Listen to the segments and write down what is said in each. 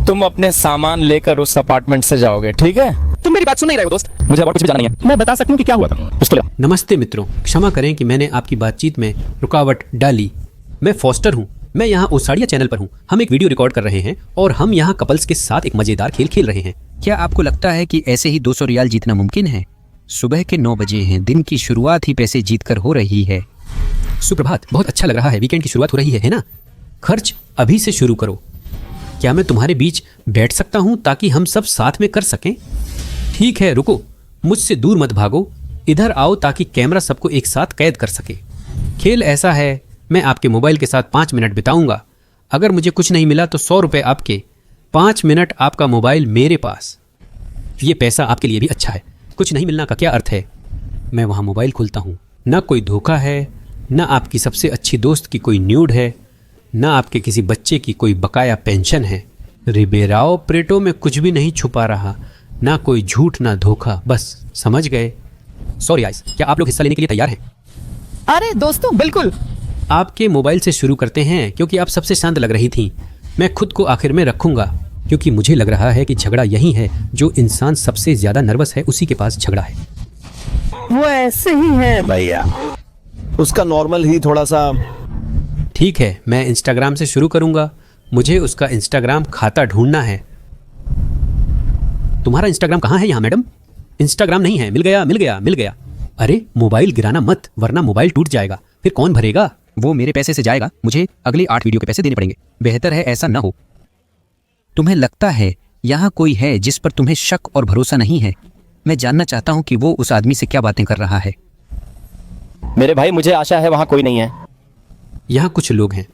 तुम अपने सामान लेकर उस अपार्टमेंट से जाओगे, ठीक है? तुम मेरी बात सुन नहीं रहे हो दोस्त। मुझे और कुछ भी जानना नहीं है। मैं बता सकता हूँ कि क्या हुआ था। पिस्तौल ले। नमस्ते मित्रों, क्षमा करें कि मैंने आपकी बातचीत में रुकावट डाली। मैं फॉस्टर हूँ, मैं यहाँ ओसाड़िया चैनल पर हूँ। हम एक वीडियो रिकॉर्ड कर रहे हैं और हम यहाँ कपल्स के साथ एक मजेदार खेल खेल रहे हैं। क्या आपको लगता है कि ऐसे ही 200 रियाल जीतना मुमकिन है? सुबह के 9 बजे हैं, दिन की शुरुआत ही पैसे जीत कर हो रही है। सुप्रभात, बहुत अच्छा लग रहा है, वीकेंड की शुरुआत हो रही है ना? खर्च अभी से शुरू करो। क्या मैं तुम्हारे बीच बैठ सकता हूँ ताकि हम सब साथ में कर सकें? ठीक है, रुको, मुझसे दूर मत भागो, इधर आओ ताकि कैमरा सबको एक साथ कैद कर सके। खेल ऐसा है, मैं आपके मोबाइल के साथ 5 मिनट बिताऊंगा। अगर मुझे कुछ नहीं मिला तो 100 रुपये आपके, 5 मिनट आपका मोबाइल मेरे पास। ये पैसा आपके लिए भी अच्छा है। कुछ नहीं मिलना का क्या अर्थ है? मैं वहाँ मोबाइल खोलता हूँ, ना कोई धोखा है, ना आपकी सबसे अच्छी दोस्त की कोई न्यूड है, ना आपके किसी बच्चे की कोई बकाया पेंशन है। रिबेराओ प्रेटो में कुछ भी नहीं छुपा रहा, ना कोई झूठ ना धोखा, बस समझ गए। सॉरी गाइस, क्या आप लोग हिस्सा लेने के लिए तैयार हैं? अरे दोस्तों, बिल्कुल। आपके मोबाइल से शुरू करते हैं क्योंकि आप सबसे शांत लग रही थी। मैं खुद को आखिर में रखूंगा क्योंकि मुझे लग रहा है कि झगड़ा यही है। जो इंसान सबसे ज्यादा नर्वस है उसी के पास झगड़ा है। वो ऐसे ही है भैया, उसका नॉर्मल ही थोड़ा सा। ठीक है, मैं इंस्टाग्राम से शुरू करूंगा। मुझे उसका इंस्टाग्राम खाता ढूंढना है। तुम्हारा इंस्टाग्राम कहाँ है यहाँ मैडम? इंस्टाग्राम नहीं है। मिल गया मिल गया मिल गया। अरे मोबाइल गिराना मत, वरना मोबाइल टूट जाएगा, फिर कौन भरेगा? वो मेरे पैसे से जाएगा, मुझे अगले 8 वीडियो के पैसे देने पड़ेंगे। बेहतर है ऐसा ना हो। तुम्हें लगता है यहाँ कोई है जिस पर तुम्हें शक और भरोसा नहीं है? मैं जानना चाहता हूँ कि वो उस आदमी से क्या बातें कर रहा है। मेरे भाई, मुझे आशा है वहाँ कोई नहीं है। यहाँ कुछ लोग हैं।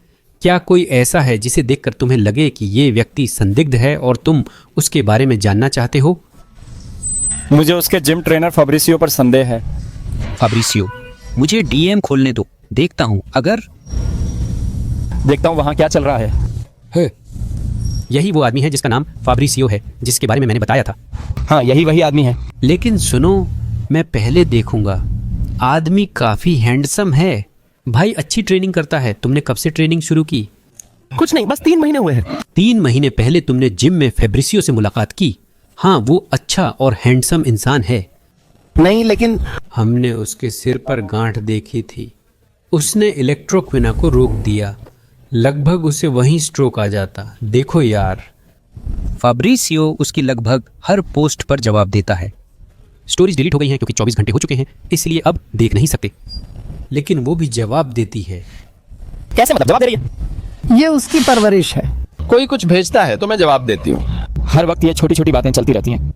क्या कोई ऐसा है जिसे देखकर तुम्हें लगे कि ये व्यक्ति संदिग्ध है और तुम उसके बारे में जानना चाहते हो? मुझे उसके जिम ट्रेनर फब्रिसियो पर संदेह है। फब्रिसियो, मुझे डीएम खोलने दो, देखता हूँ। अगर देखता हूँ वहाँ क्या चल रहा है। यही वो आदमी है जिसका नाम फब्रिसियो है, जिसके बारे में मैंने बताया था। हाँ, यही वही आदमी है। लेकिन सुनो, मैं पहले देखूंगा। आदमी काफी हैंडसम है। भाई अच्छी ट्रेनिंग करता है। तुमने कब से ट्रेनिंग शुरू की? कुछ नहीं, बस 3 महीने हुए हैं। 3 महीने पहले तुमने जिम में फैब्रिसियो से मुलाकात की। हाँ, वो अच्छा और हैंडसम इंसान है। नहीं, लेकिन हमने उसके सिर पर गांठ देखी थी। उसने इलेक्ट्रोक्विना को रोक दिया, लगभग उसे वहीं स्ट्रोक आ जाता। देखो यार, फब्रिसियो उसकी लगभग हर पोस्ट पर जवाब देता है। स्टोरीज डिलीट हो गई हैं क्योंकि 24 घंटे हो चुके हैं, इसलिए अब देख नहीं सकते। लेकिन वो भी जवाब देती है। कैसे मतलब जवाब दे रही है? ये उसकी परवरिश है। कोई कुछ भेजता है तो मैं जवाब देती हूँ। हर वक्त ये छोटी छोटी बातें चलती रहती हैं।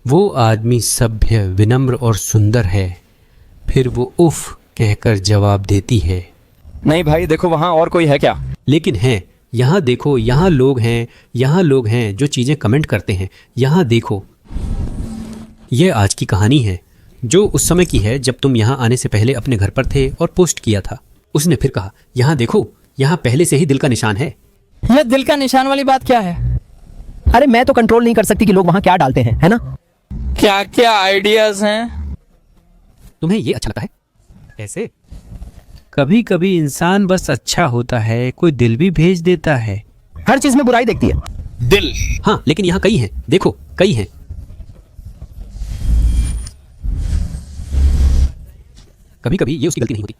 वो आदमी सभ्य, विनम्र और सुंदर है। फिर वो उफ कहकर जवाब देती है। नहीं भाई, देखो वहाँ और कोई है क्या? लेकिन है, यहाँ देखो, यहाँ लोग हैं, यहाँ लोग हैं जो चीज़ें कमेंट करते हैं। यहाँ देखो, यह आज की कहानी है जो उस समय की है जब तुम यहाँ आने से पहले अपने घर पर थे और पोस्ट किया था। उसने फिर कहा, यहाँ देखो, यहाँ पहले से ही दिल का निशान है। ये दिल का निशान वाली बात क्या है? अरे मैं तो कंट्रोल नहीं कर सकती कि लोग वहाँ क्या डालते हैं, है ना? क्या क्या आइडियाज हैं? तुम्हें ये अच्छा लगता है? ऐसे कभी कभी इंसान बस अच्छा होता है, कोई दिल भी भेज देता है। हर चीज में बुराई देखती है। दिल। हाँ, लेकिन यहाँ कई हैं, देखो कई हैं। कभी कभी ये उसकी गलती नहीं होती।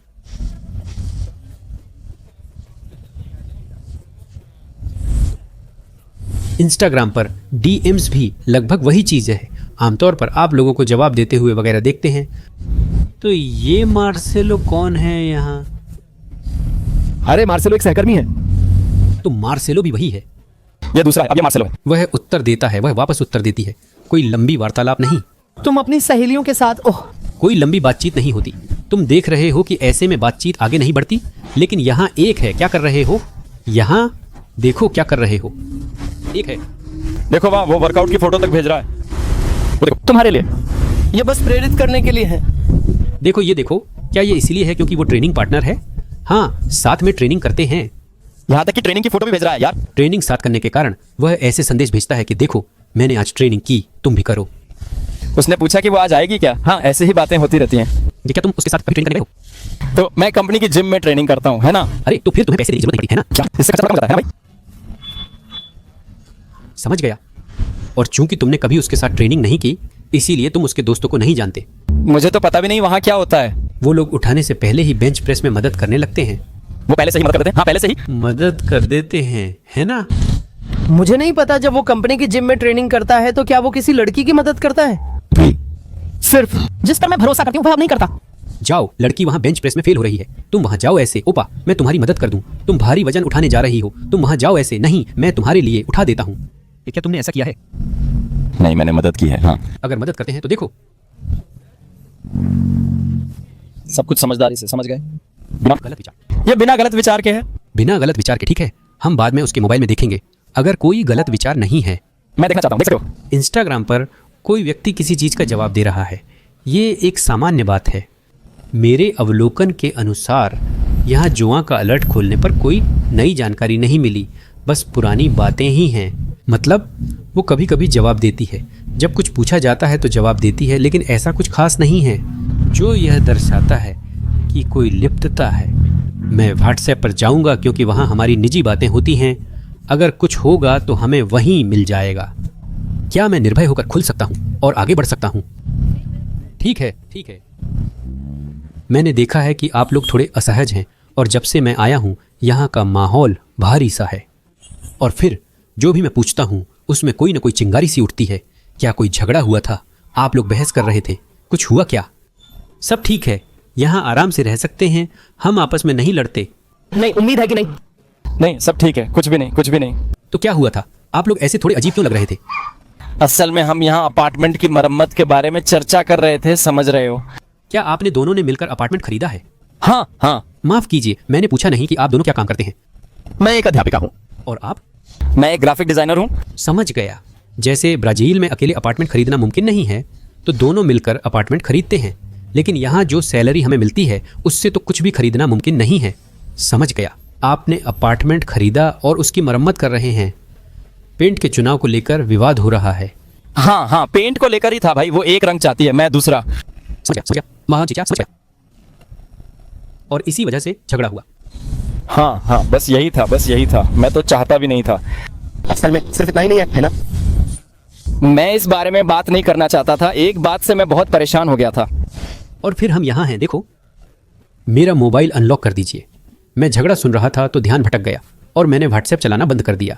इंस्टाग्राम पर डीएम्स भी लगभग वही चीज है। आमतौर पर आप लोगों को जवाब देते हुए वगैरह देखते हैं। तो ये मार्सेलो कौन है यहाँ? अरे मार्सेलो एक सहकर्मी है। तो मार्सेलो भी वही है। ये दूसरा है, अब ये मार्सेलो है। वह उत्तर देता है, वह वापस उत्तर देती है। कोई लंबी वार्तालाप नहीं। तुम अपनी सहेलियों के साथ कोई लंबी बातचीत नहीं होती। तुम देख रहे हो कि ऐसे में बातचीत आगे नहीं बढ़ती। लेकिन यहाँ एक है, क्या कर रहे हो? यहाँ देखो क्या कर रहे हो। एक है, देखो वहाँ वो वर्कआउट की फोटो तक भेज रहा है। वो देखो, तुम्हारे लिए। ये बस प्रेरित करने के लिए है। देखो ये देखो। क्या ये इसलिए है क्योंकि वो ट्रेनिंग पार्टनर है? हाँ, साथ में ट्रेनिंग करते हैं। यहाँ तक कि ट्रेनिंग की फोटो भी भेज रहा है यार। ट्रेनिंग साथ करने के कारण वह ऐसे संदेश भेजता है कि देखो, मैंने आज ट्रेनिंग की, तुम भी करो। उसने पूछा कि वो आज आएगी क्या? हाँ, ऐसे ही बातें होती रहती हैं। ये क्या तुम उसके साथ कभी ट्रेनिंग करने गए हो? तो मैं कंपनी की जिम में ट्रेनिंग करता हूँ, है ना? अरे तो फिर तुम्हें पैसे देने की जरूरत नहीं पड़ती है ना? क्या इससे खर्चा कम हो जाता है ना भाई? समझ गया। और चूंकि तुमने कभी उसके साथ ट्रेनिंग नहीं की, इसीलिए तुम उसके दोस्तों को नहीं जानते। मुझे तो पता भी नहीं वहाँ क्या होता है। वो लोग उठाने से पहले ही बेंच प्रेस में मदद करने लगते हैं। वो पहले से ही मदद कर देते हैं। हाँ, पहले से ही। मदद कर देते हैं, है ना? मुझे नहीं पता, जब वो कंपनी की जिम में ट्रेनिंग करता है तो क्या वो किसी लड़की की मदद करता है? सिर्फ जिस पर मैं भरोसा करती हूँ वह अब नहीं करता। जाओ, लड़की वहाँ बेंच प्रेस में फेल हो रही है, तुम वहाँ जाओ ऐसे। ओपा, मैं तुम्हारी मदद कर दूं। तुम भारी वजन उठाने जा रही हो, तुम वहाँ जाओ ऐसे। नहीं, मैं तुम्हारे लिए उठा देता हूँ। क्या तुमने ऐसा किया है? नहीं, मैंने मदद की है। हाँ, अगर मदद करते हैं तो देखो। सब कुछ समझदारी से समझ गए। गलत विचार। ये बिना गलत विचार के है। बिना गलत विचार के, ठीक है। हम बाद में उसके मोबाइल में देखेंगे। अगर कोई गलत विचार नहीं है। मैं देखना चाहता हूँ, देख सकते हो। इंस्टाग्राम पर कोई व्यक्ति किसी चीज का जवाब दे रहा है, ये एक सामान्य बात है। मेरे अवलोकन के अनुसार यहाँ जुआ का अलर्ट खोलने पर कोई नई जानकारी नहीं मिली, बस पुरानी बातें ही हैं। मतलब वो कभी कभी जवाब देती है, जब कुछ पूछा जाता है तो जवाब देती है, लेकिन ऐसा कुछ खास नहीं है जो यह दर्शाता है कि कोई लिप्तता है। मैं व्हाट्सएप पर जाऊंगा क्योंकि वहाँ हमारी निजी बातें होती हैं। अगर कुछ होगा तो हमें वहीं मिल जाएगा। क्या मैं निर्भय होकर खुल सकता हूँ और आगे बढ़ सकता हूँ? ठीक है, ठीक है। मैंने देखा है कि आप लोग थोड़े असहज हैं, और जब से मैं आया हूँ यहाँ का माहौल भारी सा है। और फिर जो भी मैं पूछता हूँ उसमें कोई ना कोई चिंगारी सी उठती है। क्या कोई झगड़ा हुआ था? आप लोग बहस कर रहे थे, कुछ हुआ क्या? सब ठीक है, यहाँ आराम से रह सकते हैं, हम आपस में नहीं लड़ते। नहीं, उम्मीद है कि नहीं। नहीं, सब ठीक है, कुछ भी नहीं, कुछ भी नहीं। तो क्या हुआ था? आप लोग ऐसे थोड़े अजीब क्यों लग रहे थे? असल में हम यहाँ अपार्टमेंट की मरम्मत के बारे में चर्चा कर रहे थे, समझ रहे हो। क्या आपने दोनों ने मिलकर अपार्टमेंट खरीदा है? हाँ हाँ। माफ कीजिए, मैंने पूछा नहीं कि आप दोनों क्या काम करते हैं। मैं एक अध्यापिका हूँ। और आप? मैं एक ग्राफिक डिजाइनर हूँ। समझ गया। जैसे ब्राजील में अकेले अपार्टमेंट खरीदना मुमकिन नहीं है, तो दोनों मिलकर अपार्टमेंट खरीदते हैं। लेकिन यहाँ जो सैलरी हमें मिलती है उससे तो कुछ भी खरीदना मुमकिन नहीं है। समझ गया। आपने अपार्टमेंट खरीदा और उसकी मरम्मत कर रहे हैं। पेंट के चुनाव को लेकर विवाद हो रहा है। हाँ हाँ, पेंट को लेकर ही था भाई। वो एक रंग चाहती है, मैं दूसरा। समझ गया, महान चीचा, समझ गया। और इसी वजह से झगड़ा हुआ। हाँ हाँ, बस यही था, बस यही था। मैं तो चाहता भी नहीं था। असल में सिर्फ इतना ही नहीं है ना? मैं इस बारे में बात नहीं करना चाहता था। एक बात से मैं बहुत परेशान हो गया था। और फिर हम यहाँ हैं। देखो, मेरा मोबाइल अनलॉक कर दीजिए। मैं झगड़ा सुन रहा था तो ध्यान भटक गया और मैंने व्हाट्सएप चलाना बंद कर दिया।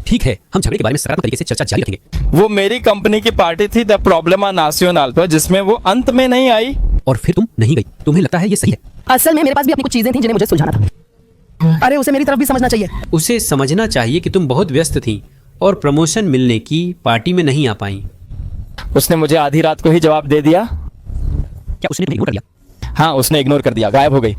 ठीक है, हम झगड़े के बारे में सकारात्मक तरीके से चर्चा जारी रखेंगे। वो मेरी कंपनी की पार्टी थी, द प्रॉब्लमा नाशनल पर, जिसमें वो अंत में नहीं आई। और फिर तुम नहीं गई। तुम्हें लगता है ये सही है? असल में मेरे पास भी अपनी कुछ चीजें थी जिन्हें मुझे सुलझाना था। अरे उसे मेरी तरफ भी समझना चाहिए। उसे समझना चाहिए कि तुम बहुत व्यस्त थी और प्रमोशन मिलने की पार्टी में नहीं आ पाई। उसने मुझे आधी रात को ही जवाब दे दिया। क्या उसने तुम्हें इग्नोर कर दिया? हाँ, उसने इग्नोर कर दिया, गायब हो गई।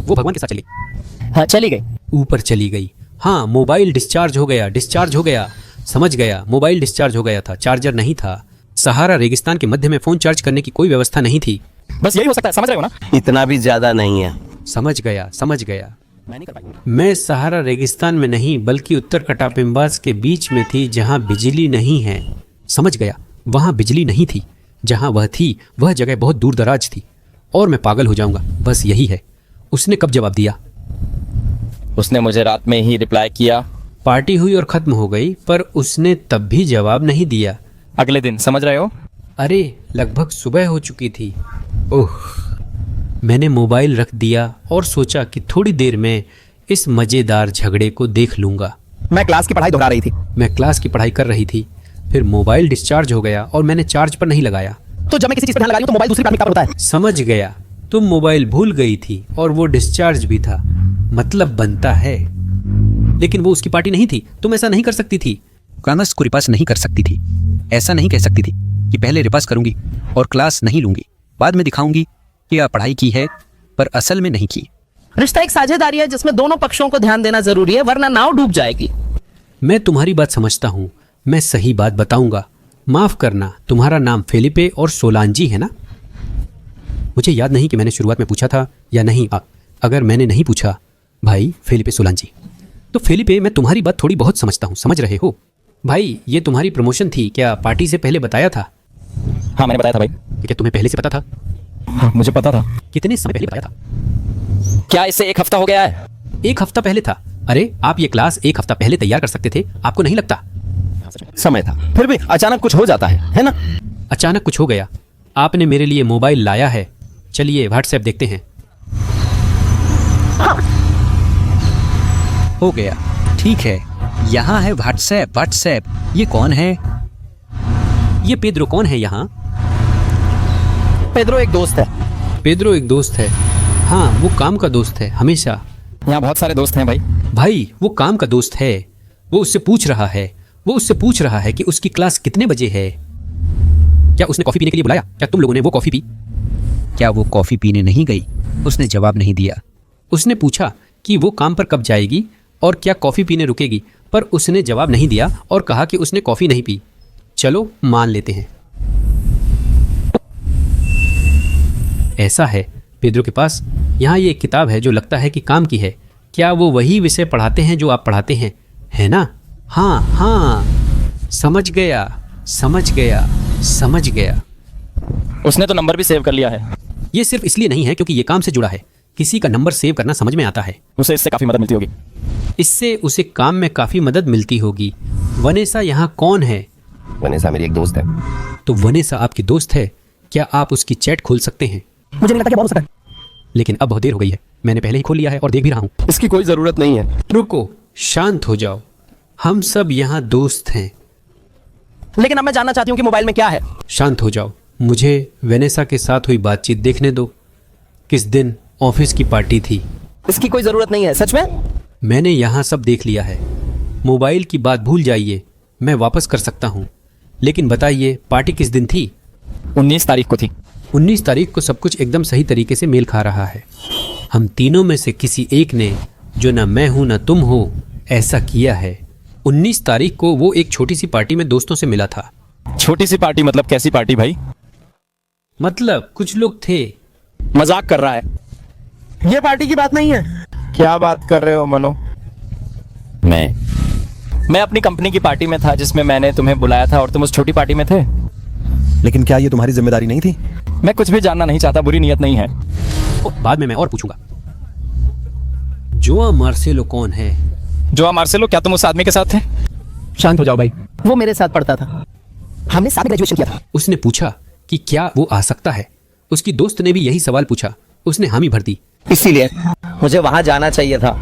वो भगवान के साथ चली गई। हाँ, चली गई। ऊपर चली गई। हाँ, मोबाइल डिस्चार्ज हो गया। डिस्चार्ज हो गया, समझ गया। मोबाइल डिस्चार्ज हो गया था, चार्जर नहीं था। सहारा रेगिस्तान के मध्य में फोन चार्ज करने की कोई व्यवस्था नहीं थी। बस यही हो सकता है, समझ रहे हो ना? इतना भी ज्यादा नहीं है। समझ गया, समझ गया। मैं नहीं कर पाई। मैं सहारा रेगिस्तान में नहीं बल्कि उत्तर कटापिम्बास के बीच में थी, जहां बिजली नहीं है। समझ गया, वहां बिजली नहीं थी। जहां वह थी वह जगह बहुत दूर दराज थी और मैं पागल हो जाऊंगा। बस यही है। उसने कब जवाब दिया? उसने मुझे रात में ही रिप्लाई किया। पार्टी हुई और खत्म हो गई, पर उसने तब भी जवाब नहीं दिया। अगले दिन, समझ रहे हो? अरे लगभग सुबह हो चुकी थी। ओह, मैंने मोबाइल रख दिया और सोचा कि थोड़ी देर में इस मज़ेदार झगड़े को देख लूंगा। मैं क्लास की पढ़ाई दोहरा रही थी। मैं क्लास की पढ़ाई कर रही थी, फिर मोबाइल डिस्चार्ज हो गया और मैंने चार्ज पर नहीं लगाया। तो जब मैं किसी चीज पर ध्यान लगा रही हूँ तो मोबाइल दूसरी प्राथमिकता पर होता है। समझ गया, तुम मोबाइल भूल गई थी और वो डिस्चार्ज भी था। मतलब बनता है। लेकिन वो उसकी पार्टी नहीं थी, तुम ऐसा नहीं कर सकती थी। कामर्स को रिपास नहीं कर सकती थी। ऐसा नहीं कह सकती थी कि पहले रिपास करूंगी और क्लास नहीं लूंगी, बाद में दिखाऊंगी कि यह पढ़ाई की है, पर असल में नहीं की। रिश्ता एक साझेदारी है जिसमें दोनों पक्षों को ध्यान देना जरूरी है, वरना नाव डूब जाएगी। मैं तुम्हारी बात समझता हूँ, मैं सही बात बताऊंगा। माफ करना, तुम्हारा नाम फेलिपे और सोलांजी है ना? मुझे याद नहीं कि मैंने शुरुआत में पूछा था या नहीं। अगर मैंने नहीं पूछा, भाई फेलिपे सोलांजी, तो फेलिपे मैं तुम्हारी बात थोड़ी बहुत समझता हूँ, समझ रहे हो? भाई ये तुम्हारी प्रमोशन थी, क्या पार्टी से पहले बताया था? हाँ, मैंने बताया था भाई। क्या तुम्हें पहले से पता था? हाँ, मुझे पता था। कितने समय पहले बताया था? क्या इससे एक हफ्ता हो गया है? एक हफ्ता पहले था। अरे आप ये क्लास एक हफ्ता पहले तैयार कर सकते थे, आपको नहीं लगता? समय था, फिर भी अचानक कुछ हो जाता है ना? अचानक कुछ हो गया। आपने मेरे लिए मोबाइल लाया है। चलिए व्हाट्सएप देखते हैं। हो गया, ठीक है। यहाँ है व्हाट्सएप। व्हाट्सएप, ये कौन है? ये पेद्रो कौन है यहाँ? पेद्रो एक दोस्त है। पेद्रो एक दोस्त है? हाँ, वो काम का दोस्त है हमेशा। यहाँ बहुत सारे दोस्त हैं भाई। भाई वो काम का दोस्त है। वो उससे पूछ रहा है कि उसकी क्लास कितने बजे है। क्या उसने कॉफी पीने के लिए बुलाया? क्या तुम लोगों ने वो कॉफी पी? क्या वो कॉफी पीने नहीं गई? उसने जवाब नहीं दिया। उसने पूछा कि वो काम पर कब जाएगी और क्या कॉफी पीने रुकेगी, पर उसने जवाब नहीं दिया और कहा कि उसने कॉफी नहीं पी। चलो मान लेते हैं ऐसा है। पेद्रो के पास यहाँ ये एक किताब है जो लगता है कि काम की है। क्या वो वही विषय पढ़ाते हैं जो आप पढ़ाते हैं, है ना? हाँ, समझ गया। उसने तो नंबर भी सेव कर लिया है। ये सिर्फ इसलिए नहीं है क्योंकि ये काम से जुड़ा है। किसी का नंबर सेव करना समझ में आता है। उसे इससे काफी मदद मिलती होगी। इससे उसे काम में काफी मदद मिलती होगी। वनेसा यहाँ कौन है? वनेसा मेरी एक दोस्त है। तो वनेसा आपकी दोस्त है। क्या आप उसकी चैट खोल सकते हैं? मुझे नहीं लगता कि बहुत हो सकता है। लेकिन अब बहुत देर हो गई है। मैंने पहले ही खोल लिया है और देख भी रहा हूँ। इसकी कोई जरूरत नहीं है। रुको, शांत हो जाओ। हम सब यहाँ दोस्त हैं। लेकिन अब मैं जानना चाहती हूँ कि मोबाइल में क्या है। शांत हो जाओ। मुझे वेनेसा के साथ हुई बातचीत देखने दो। किस दिन ऑफिस की पार्टी थी। इसकी कोई जरूरत नहीं है, सच में। मैंने यहाँ सब देख लिया है। मोबाइल की बात भूल जाइए, मैं वापस कर सकता हूँ। लेकिन बताइए पार्टी किस दिन थी? 19 तारीख को थी। 19 तारीख को सब कुछ एकदम सही तरीके से मेल खा रहा है। हम तीनों में से किसी एक ने, जो ना मैं हूं ना तुम हो, ऐसा किया है। 19 तारीख को वो एक छोटी सी पार्टी में दोस्तों से मिला था। छोटी सी पार्टी मतलब कैसी पार्टी भाई? मतलब कुछ लोग थे। मजाक कर रहा है। ये पार्टी की बात नहीं है। क्या बात कर रहे हो मनो? मैं अपनी कंपनी की पार्टी में था जिसमें मैंने तुम्हें बुलाया था और तुम उस छोटी पार्टी में थे। लेकिन क्या ये तुम्हारी जिम्मेदारी नहीं थी? मैं कुछ भी जानना नहीं चाहता, बुरी नीयत नहीं है। बाद में मैं और पूछूंगा। जोआ मार्सेलो कौन है? जोआ मार्सेलो, क्या तुम उस आदमी के साथ थे? शांत हो जाओ भाई। वो मेरे साथ पढ़ता था। हमने साथ ग्रेजुएशन किया था। उसने पूछा कि क्या वो आ सकता है। उसकी दोस्त ने भी यही सवाल पूछा। उसने हामी भर दी। इसीलिए मुझे वहां जाना चाहिए था।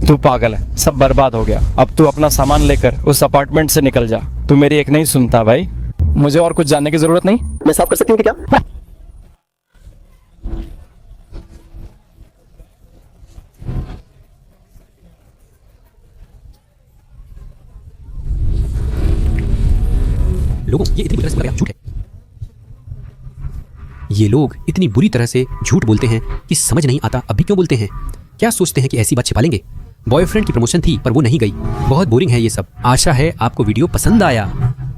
तू पागल है, सब बर्बाद हो गया। अब तू अपना सामान लेकर उस अपार्टमेंट से निकल जा। तू मेरी एक नहीं सुनता भाई। मुझे और कुछ जानने की जरूरत नहीं। मैं साफ कर सकती हूँ कि क्या? ये लोग इतनी बुरी तरह से झूठ बोलते हैं कि समझ नहीं आता अब भी क्यों बोलते हैं। क्या सोचते हैं कि ऐसी बात छिपा लेंगे? बॉयफ्रेंड की प्रमोशन थी पर वो नहीं गई। बहुत बोरिंग है ये सब। आशा है आपको वीडियो पसंद आया।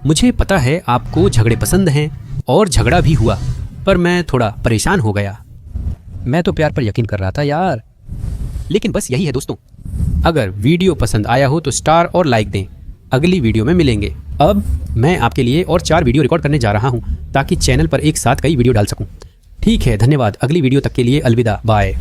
मुझे पता है आपको झगड़े पसंद हैं और झगड़ा भी हुआ, पर मैं थोड़ा परेशान हो गया। मैं तो प्यार पर यकीन कर रहा था यार। लेकिन बस यही है दोस्तों। अगर वीडियो पसंद आया हो तो स्टार और लाइक दें। अगली वीडियो में मिलेंगे। अब मैं आपके लिए और 4 वीडियो रिकॉर्ड करने जा रहा हूं ताकि चैनल पर एक साथ कई वीडियो डाल सकूं। ठीक है, धन्यवाद। अगली वीडियो तक के लिए अलविदा, बाय।